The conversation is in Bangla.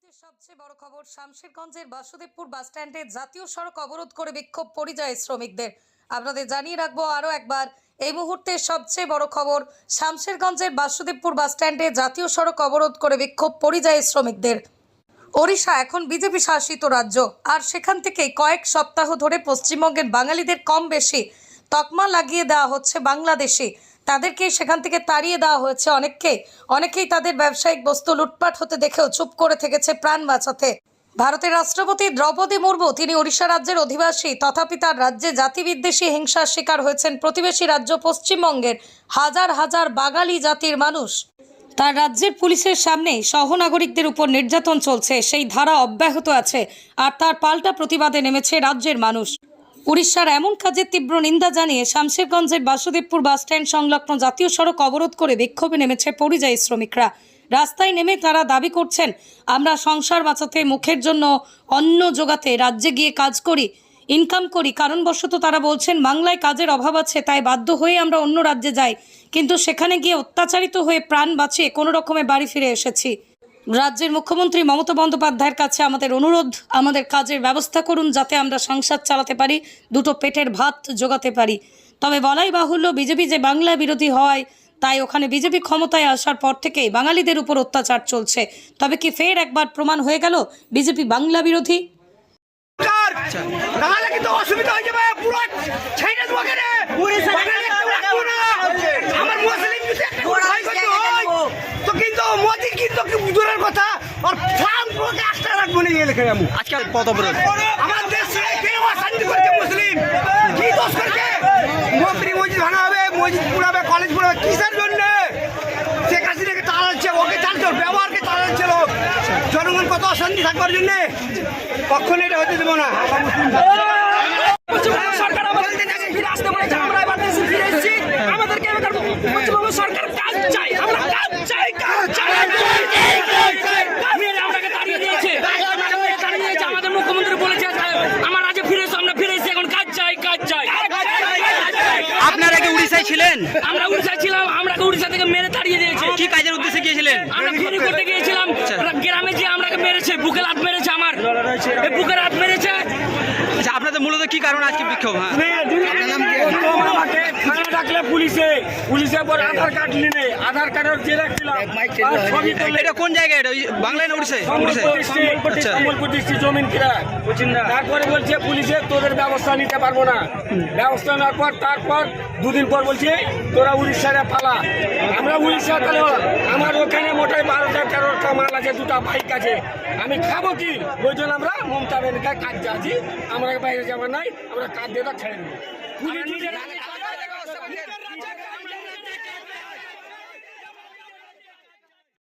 মুহূর্তের সবচেয়ে বড় খবর, শামশেরগঞ্জের বাসুদেবপুর বাসস্ট্যান্ডে জাতীয় সড়ক অবরোধ করে বিক্ষোভ পরিযায়ী শ্রমিকদের। আপনাদের জানিয়ে রাখবো আরও একবার, এই মুহূর্তের সবচেয়ে বড় খবর, শামশেরগঞ্জের বাসুদেবপুর বাসস্ট্যান্ডে জাতীয় সড়ক অবরোধ করে বিক্ষোভ পরিযায়ী শ্রমিকদের। ওড়িশা এখন বিজেপি শাসিত রাজ্য, আর সেখান থেকেই কয়েক সপ্তাহ ধরে পশ্চিমবঙ্গের বাঙালিদের কম বেশি তকমা লাগিয়ে দেওয়া হচ্ছে বাংলাদেশি। তাদেরকে সেখান থেকে তাড়িয়ে দেওয়া হয়েছে অনেকেই তাদের ব্যবসায়িক বস্তু লুটপাট হতে দেখেও চুপ করে থেকেছে প্রাণ বাঁচাতে। ভারতের রাষ্ট্রপতি দ্রৌপদী মুর্মু, তিনি ওড়িশা রাজ্যের অধিবাসী, তথাপি তার রাজ্যে জাতিবিদ্বেষী হিংসার শিকার হয়েছেন প্রতিবেশী রাজ্য পশ্চিমবঙ্গের হাজার হাজার বাঙালি জাতির মানুষ। তার রাজ্যের পুলিশের সামনেই সহনাগরিকদের উপর নির্যাতন চলছে, সেই ধারা অব্যাহত আছে, আর তার পাল্টা প্রতিবাদে নেমেছে রাজ্যের মানুষ। উড়িষ্যার এমন কাজের তীব্র নিন্দা জানিয়ে শামশেরগঞ্জের বাসুদেবপুর বাসস্ট্যান্ড সংলগ্ন জাতীয় সড়ক অবরোধ করে বিক্ষোভে নেমেছে পরিযায়ী শ্রমিকরা। রাস্তায় নেমে তারা দাবি করছেন, আমরা সংসার বাঁচাতে, মুখের জন্য অন্ন জোগাতে রাজ্যে গিয়ে কাজ করি, ইনকাম করি। কারণবশত তারা বলছেন, বাংলায় কাজের অভাব আছে, তাই বাধ্য হয়ে আমরা অন্য রাজ্যে যাই, কিন্তু সেখানে গিয়ে অত্যাচারিত হয়ে প্রাণ বাঁচিয়ে কোনো রকমে বাড়ি ফিরে এসেছি। রাজ্যের মুখ্যমন্ত্রী মমতা বন্দ্যোপাধ্যায়ের কাছে আমাদের অনুরোধ, আমাদের কাজের ব্যবস্থা করুন, যাতে আমরা সংসার চালাতে পারি, দুটো পেটের ভাত জোগাতে পারি। তবে বলাই বাহুল্য, বিজেপি যে বাংলা বিরোধী হয়, তাই ওখানে বিজেপি ক্ষমতায় আসার পর থেকেই বাঙালিদের উপর অত্যাচার চলছে। তবে কি ফের একবার প্রমাণ হয়ে গেল বিজেপি বাংলা বিরোধী? মন্ত্রী মসজিদ ভাঙা হবে, মসজিদ পুরাবে, কলেজ পুরাবে, কিসের জন্য? শেখ হাসিনাকে তাড়াচ্ছে, ওকে চালছে, ব্যবহারকে তাড়াচ্ছে লোক। জনগণ কত অশান্তি থাকবার জন্য কখনো এটা হতে দেবো না। মুখ্যমন্ত্রী বলেছে আমার রাজ্যে ফিরে এসো, আমরা ফিরে এসেছি, এখন কাজ চাই, কাজ চাই। আপনারা কি উড়িষ্যায় ছিলেন? আমরা উড়িষ্যায় ছিলাম, আমরা উড়িষ্যা থেকে মেরে তাড়িয়ে দিয়েছে। কি কাজের উদ্দেশ্যে গিয়েছিলেন? আমরা ফেরি করতে গিয়েছিলাম, গ্রামে যে আমরাকে মেরেছে, বুকে লাত মেরেছে, আমার বুকে লাত মেরেছে। আচ্ছা, আপনাদের মূলত কি কারণ আজকে বিক্ষোভ? ডাকলে পুলিশে পর আধার কার্ড নিলে, আধার কার্ডের জেরক্স দিলাম, এটা কোন জায়গায়? এটা বাংলায় না উড়িষ্যায়? সম্বলপুর ডিস্ট্রিক্ট জমিন কিরা। তারপরে বলছে পুলিশে তোদের ব্যবস্থা নিতে পারবো না, ব্যবস্থা নেওয়ার পর তারপর দুদিন পর বলছে তোরা উড়িষ্যারে পালা। আমরা উড়িষ্যা তাহলে আমার ওখানে মোটাই 12-13টা মাল আছে, 2টা বাইক আছে, আমি খাবো কি? ওই জন্য আমরা মমতা ব্যানার্জির কাজ যাচ্ছি, আমরা বাইরে যাবার নাই, আমরা কাজ দিয়ে ছেড়ে দেবো।